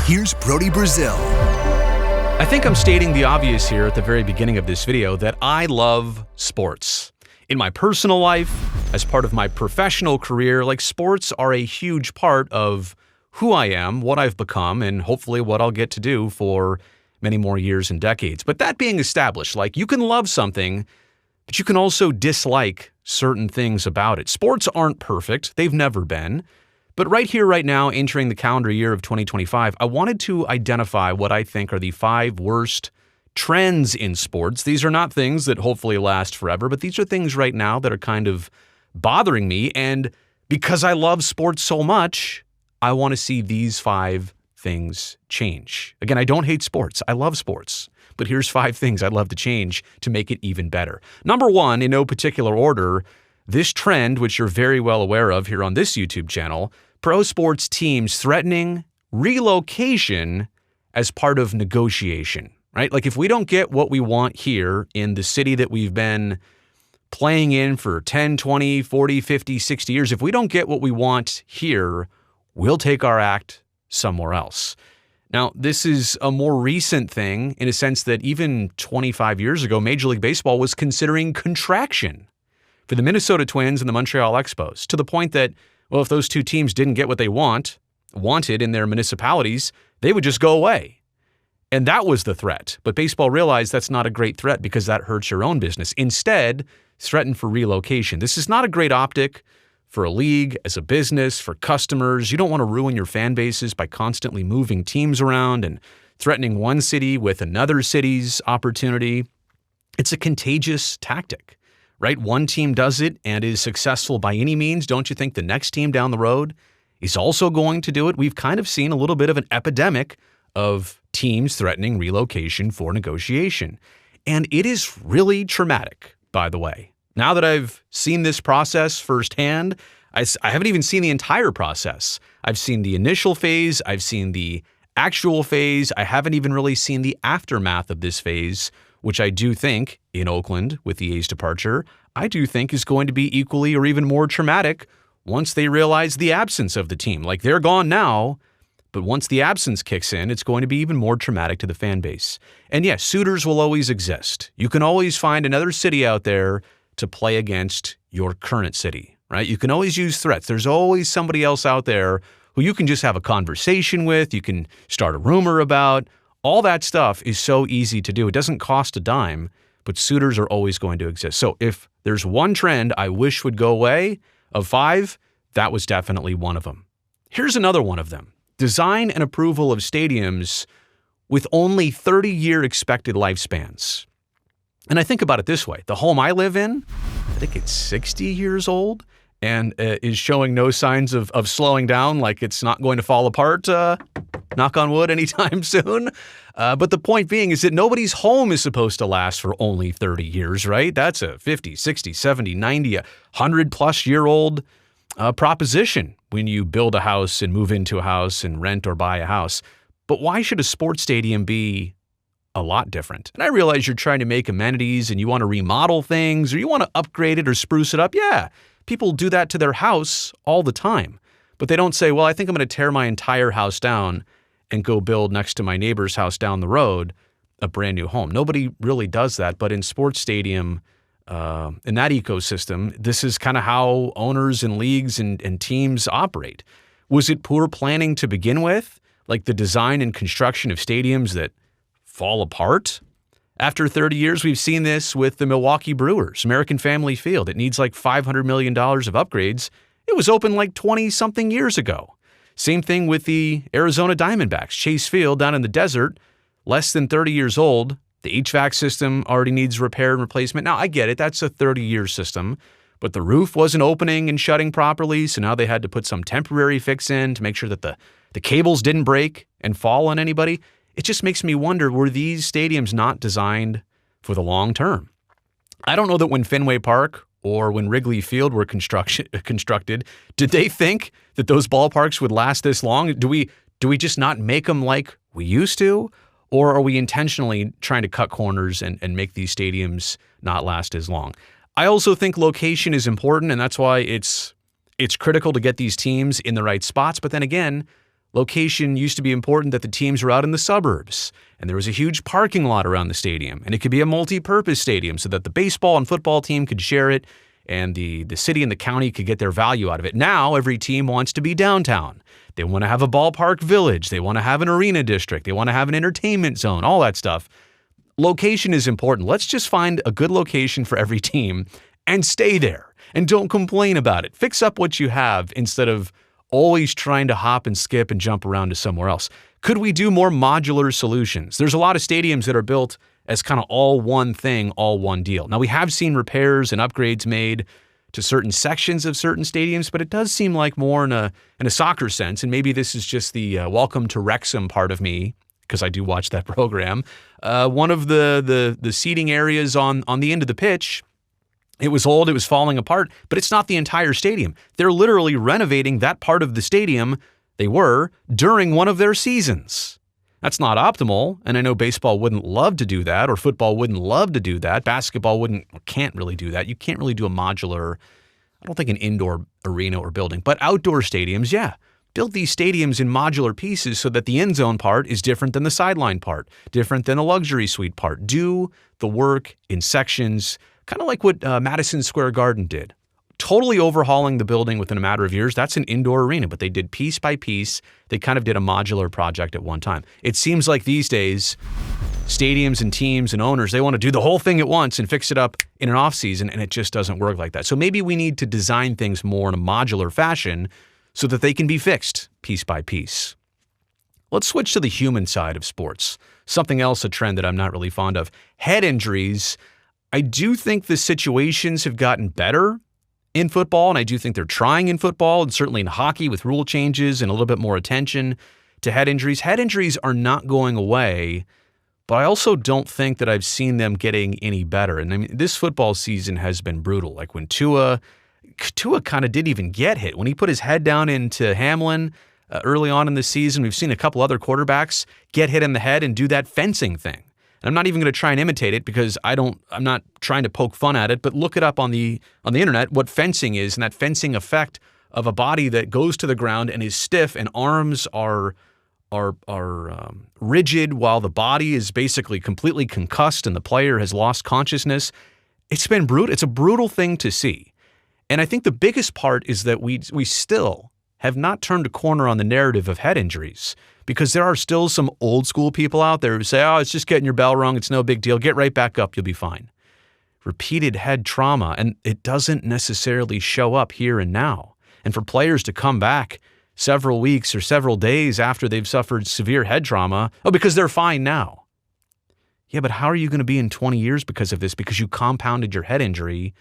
Here's Brody Brazil. I think I'm stating the obvious here at the very beginning of this video that I love sports. In my personal life, as part of my professional career, sports are a huge part of who I am, what I've become, and hopefully what I'll get to do for many more years and decades. But that being established, you can love something, but you can also dislike certain things about it. Sports aren't perfect. They've never been. But right here, right now, entering the calendar year of 2025, I wanted to identify what I think are the 5 worst trends in sports. These are not things that hopefully last forever, but these are things right now that are kind of bothering me. And because I love sports so much, I want to see these 5 things change. Again, I don't hate sports. I love sports. But here's 5 things I'd love to change to make it even better. Number 1, in no particular order, this trend, which you're very well aware of here on this YouTube channel, pro sports teams threatening relocation as part of negotiation, right? If we don't get what we want here in the city that we've been playing in for 10, 20, 40, 50, 60 years, if we don't get what we want here, we'll take our act somewhere else. Now, this is a more recent thing in a sense that even 25 years ago, Major League Baseball was considering contraction for the Minnesota Twins and the Montreal Expos, to the point that, well, if those two teams didn't get what they wanted in their municipalities, they would just go away. And that was the threat. But baseball realized that's not a great threat because that hurts your own business. Instead, threatened for relocation. This is not a great optic for a league, as a business, for customers. You don't want to ruin your fan bases by constantly moving teams around and threatening one city with another city's opportunity. It's a contagious tactic, right? One team does it and is successful by any means. Don't you think the next team down the road is also going to do it? We've kind of seen a little bit of an epidemic of teams threatening relocation for negotiation. And it is really traumatic, by the way. Now that I've seen this process firsthand, I haven't even seen the entire process. I've seen the initial phase. I've seen the actual phase. I haven't even really seen the aftermath of this phase, which I do think, in Oakland with the A's departure, I do think is going to be equally or even more traumatic once they realize the absence of the team. They're gone now, but once the absence kicks in, it's going to be even more traumatic to the fan base. And yes, suitors will always exist. You can always find another city out there to play against your current city, right? You can always use threats. There's always somebody else out there who you can just have a conversation with. You can start a rumor about. All that stuff is so easy to do. It doesn't cost a dime, but suitors are always going to exist. So if there's one trend I wish would go away of 5, that was definitely one of them. Here's another one of them. Design and approval of stadiums with only 30-year expected lifespans. And I think about it this way. The home I live in, I think it's 60 years old and is showing no signs of slowing down, it's not going to fall apart, knock on wood, anytime soon. But the point being is that nobody's home is supposed to last for only 30 years, right? That's a 50, 60, 70, 90, 100-plus-year-old proposition when you build a house and move into a house and rent or buy a house. But why should a sports stadium be a lot different? And I realize you're trying to make amenities and you want to remodel things or you want to upgrade it or spruce it up. Yeah, people do that to their house all the time. But they don't say, well, I think I'm going to tear my entire house down and go build next to my neighbor's house down the road a brand new home. Nobody really does that. But in sports stadium, in that ecosystem, this is kind of how owners and leagues and teams operate. Was it poor planning to begin with? The design and construction of stadiums that fall apart? After 30 years, we've seen this with the Milwaukee Brewers, American Family Field. It needs $500 million of upgrades. It was open 20-something years ago. Same thing with the Arizona Diamondbacks, Chase Field down in the desert, less than 30 years old. The HVAC system already needs repair and replacement. Now, I get it. That's a 30-year system. But the roof wasn't opening and shutting properly, so now they had to put some temporary fix in to make sure that the cables didn't break and fall on anybody. It just makes me wonder, were these stadiums not designed for the long term? I don't know that when Fenway Park or when Wrigley Field were constructed, did they think that those ballparks would last this long? Do we just not make them like we used to? Or are we intentionally trying to cut corners and make these stadiums not last as long? I also think location is important, and that's why it's critical to get these teams in the right spots. But then again, Location used to be important that the teams were out in the suburbs, and there was a huge parking lot around the stadium, and it could be a multi-purpose stadium so that the baseball and football team could share it, and the city and the county could get their value out of it. Now, every team wants to be downtown. They want to have a ballpark village. They want to have an arena district. They want to have an entertainment zone, all that stuff. Location is important. Let's just find a good location for every team and stay there, and don't complain about it. Fix up what you have instead of always trying to hop and skip and jump around to somewhere else. Could we do more modular solutions? There's a lot of stadiums that are built as kind of all one thing, all one deal. Now, we have seen repairs and upgrades made to certain sections of certain stadiums, but it does seem like more in a soccer sense, and maybe this is just the welcome to Wrexham part of me, because I do watch that program. One of the seating areas on the end of the pitch, it was old, it was falling apart, but it's not the entire stadium. They're literally renovating that part of the stadium, they were, during one of their seasons. That's not optimal, and I know baseball wouldn't love to do that, or football wouldn't love to do that. Basketball can't really do that. You can't really do a modular, I don't think an indoor arena or building, but outdoor stadiums, yeah. Build these stadiums in modular pieces so that the end zone part is different than the sideline part, different than the luxury suite part. Do the work in sections, kind of like what Madison Square Garden did. Totally overhauling the building within a matter of years. That's an indoor arena, but they did piece by piece. They kind of did a modular project at one time. It seems like these days, stadiums and teams and owners, they want to do the whole thing at once and fix it up in an off season, and it just doesn't work like that. So maybe we need to design things more in a modular fashion so that they can be fixed piece by piece. Let's switch to the human side of sports. Something else, a trend that I'm not really fond of. Head injuries. I do think the situations have gotten better in football, and I do think they're trying in football and certainly in hockey with rule changes and a little bit more attention to head injuries. Head injuries are not going away, but I also don't think that I've seen them getting any better. And I mean, this football season has been brutal. Like when Tua kind of didn't even get hit. When he put his head down into Hamlin early on in the season, we've seen a couple other quarterbacks get hit in the head and do that fencing thing. And I'm not even going to try and imitate it because I'm not trying to poke fun at it, but look it up on the internet what fencing is and that fencing effect of a body that goes to the ground and is stiff and arms are rigid while the body is basically completely concussed and the player has lost consciousness. It's been brutal. It's a brutal thing to see. And I think the biggest part is that we still have not turned a corner on the narrative of head injuries, because there are still some old school people out there who say, oh, it's just getting your bell rung. It's no big deal. Get right back up. You'll be fine. Repeated head trauma, and it doesn't necessarily show up here and now. And for players to come back several weeks or several days after they've suffered severe head trauma, because they're fine now. Yeah, but how are you going to be in 20 years because of this? Because you compounded your head injury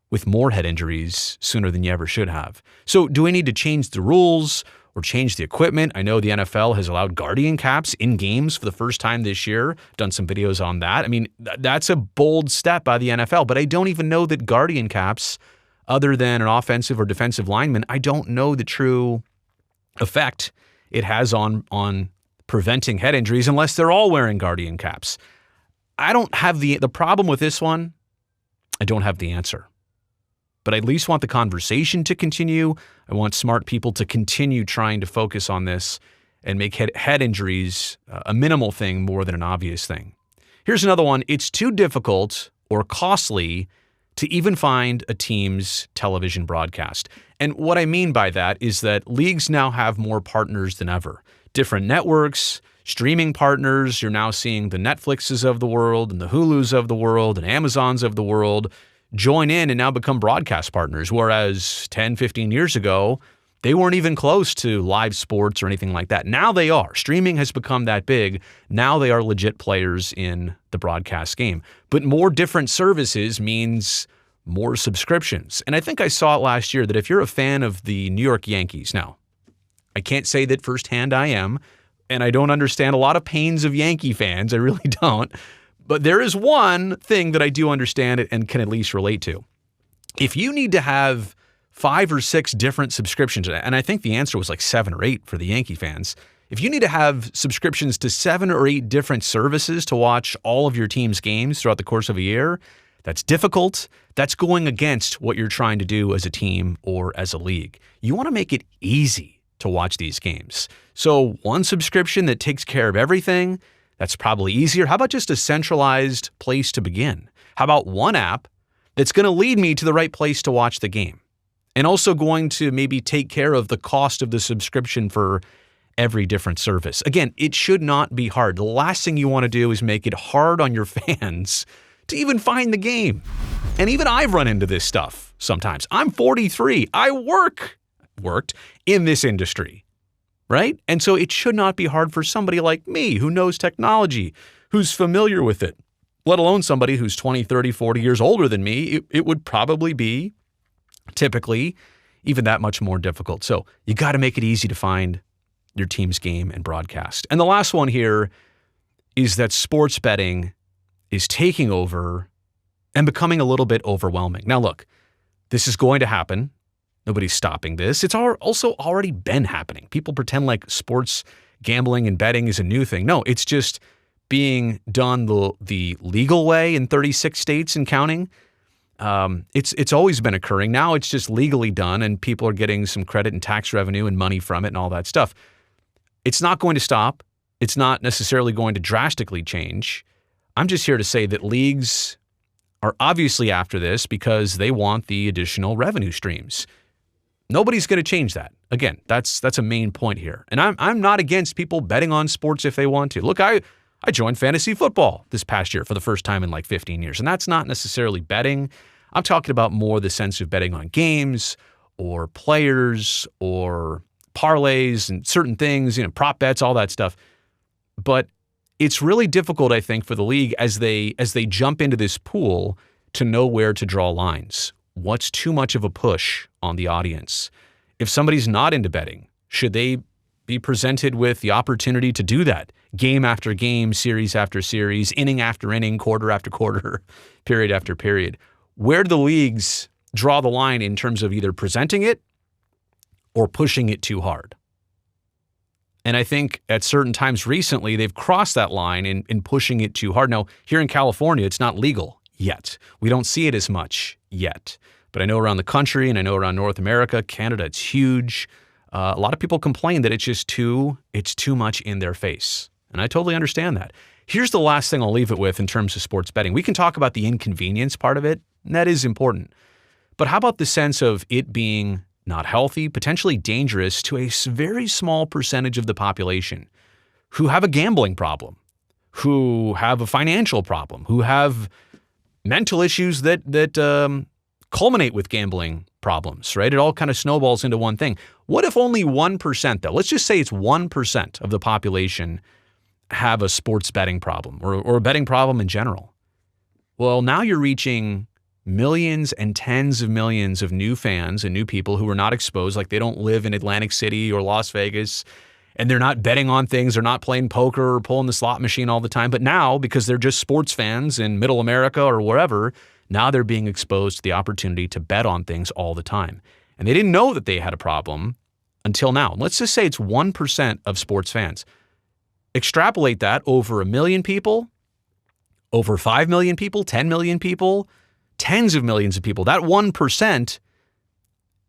with more head injuries sooner than you ever should have. So do we need to change the rules or change the equipment? I know the NFL has allowed guardian caps in games for the first time this year. Done some videos on that. I mean, that's a bold step by the NFL, but I don't even know that guardian caps, other than an offensive or defensive lineman, I don't know the true effect it has on preventing head injuries unless they're all wearing guardian caps. I don't have the problem with this one. I don't have the answer. But I at least want the conversation to continue. I want smart people to continue trying to focus on this and make head injuries a minimal thing more than an obvious thing. Here's another one. It's too difficult or costly to even find a team's television broadcast. And what I mean by that is that leagues now have more partners than ever. Different networks, streaming partners. You're now seeing the Netflixes of the world and the Hulus of the world and Amazons of the world join in and now become broadcast partners, whereas 10, 15 years ago, they weren't even close to live sports or anything like that. Now they are. Streaming has become that big. Now they are legit players in the broadcast game. But more different services means more subscriptions. And I think I saw it last year that if you're a fan of the New York Yankees, now, I can't say that firsthand I am, and I don't understand a lot of pains of Yankee fans. I really don't. But there is one thing that I do understand and can at least relate to. If you need to have 5 or 6 different subscriptions, and I think the answer was like 7 or 8 for the Yankee fans, if you need to have subscriptions to 7 or 8 different services to watch all of your team's games throughout the course of a year, that's difficult. That's going against what you're trying to do as a team or as a league. You want to make it easy to watch these games. So one subscription that takes care of everything, that's probably easier. How about just a centralized place to begin? How about one app that's going to lead me to the right place to watch the game? And also going to maybe take care of the cost of the subscription for every different service. Again, it should not be hard. The last thing you want to do is make it hard on your fans to even find the game. And even I've run into this stuff sometimes. I'm 43. I worked in this industry, right? And so it should not be hard for somebody like me who knows technology, who's familiar with it, let alone somebody who's 20, 30, 40 years older than me. It would probably be typically even that much more difficult. So you got to make it easy to find your team's game and broadcast. And the last one here is that sports betting is taking over and becoming a little bit overwhelming. Now, look, this is going to happen. Nobody's stopping this. It's also already been happening. People pretend like sports gambling and betting is a new thing. No, it's just being done the legal way in 36 states and counting. It's always been occurring. Now it's just legally done, and people are getting some credit and tax revenue and money from it and all that stuff. It's not going to stop. It's not necessarily going to drastically change. I'm just here to say that leagues are obviously after this because they want the additional revenue streams. Nobody's going to change that. Again, that's a main point here. And I'm not against people betting on sports if they want to. Look, I joined fantasy football this past year for the first time in like 15 years, and that's not necessarily betting. I'm talking about more the sense of betting on games or players or parlays and certain things, prop bets, all that stuff. But it's really difficult, I think, for the league as they jump into this pool to know where to draw lines. What's too much of a push on the audience? If somebody's not into betting, should they be presented with the opportunity to do that game after game, series after series, inning after inning, quarter after quarter, period after period? Where do the leagues draw the line in terms of either presenting it or pushing it too hard? And I think at certain times recently, they've crossed that line in pushing it too hard. Now, here in California, it's not legal yet. We don't see it as much yet. But I know around the country and I know around North America, Canada, it's huge. A lot of people complain that it's too much in their face. And I totally understand that. Here's the last thing I'll leave it with in terms of sports betting. We can talk about the inconvenience part of it, and that is important. But how about the sense of it being not healthy, potentially dangerous to a very small percentage of the population who have a gambling problem, who have a financial problem, who have mental issues that culminate with gambling problems, right? It all kind of snowballs into one thing. What if only 1%, though? Let's just say it's 1% of the population have a sports betting problem or a betting problem in general. Well, now you're reaching millions and tens of millions of new fans and new people who are not exposed, like they don't live in Atlantic City or Las Vegas, and they're not betting on things, they're not playing poker or pulling the slot machine all the time. But now, because they're just sports fans in Middle America or wherever, now they're being exposed to the opportunity to bet on things all the time. And they didn't know that they had a problem until now. Let's just say it's 1% of sports fans. Extrapolate that over 1 million people, over 5 million people, 10 million people, tens of millions of people. That 1%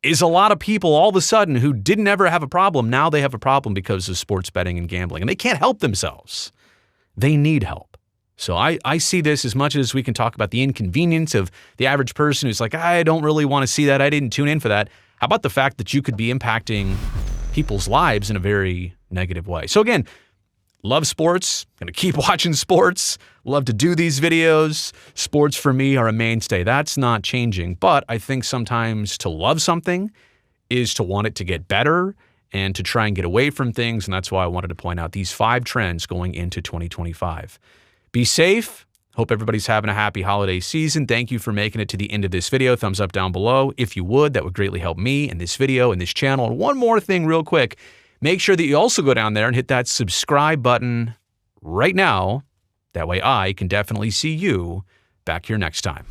is a lot of people all of a sudden who didn't ever have a problem. Now they have a problem because of sports betting and gambling, and they can't help themselves. They need help. So I see this as much as we can talk about the inconvenience of the average person who's like, I don't really want to see that. I didn't tune in for that. How about the fact that you could be impacting people's lives in a very negative way? So again, love sports, going to keep watching sports, love to do these videos. Sports for me are a mainstay. That's not changing. But I think sometimes to love something is to want it to get better and to try and get away from things. And that's why I wanted to point out these 5 trends going into 2025. Be safe. Hope everybody's having a happy holiday season. Thank you for making it to the end of this video. Thumbs up down below. If you would, that would greatly help me and this video and this channel. And one more thing real quick. Make sure that you also go down there and hit that subscribe button right now. That way I can definitely see you back here next time.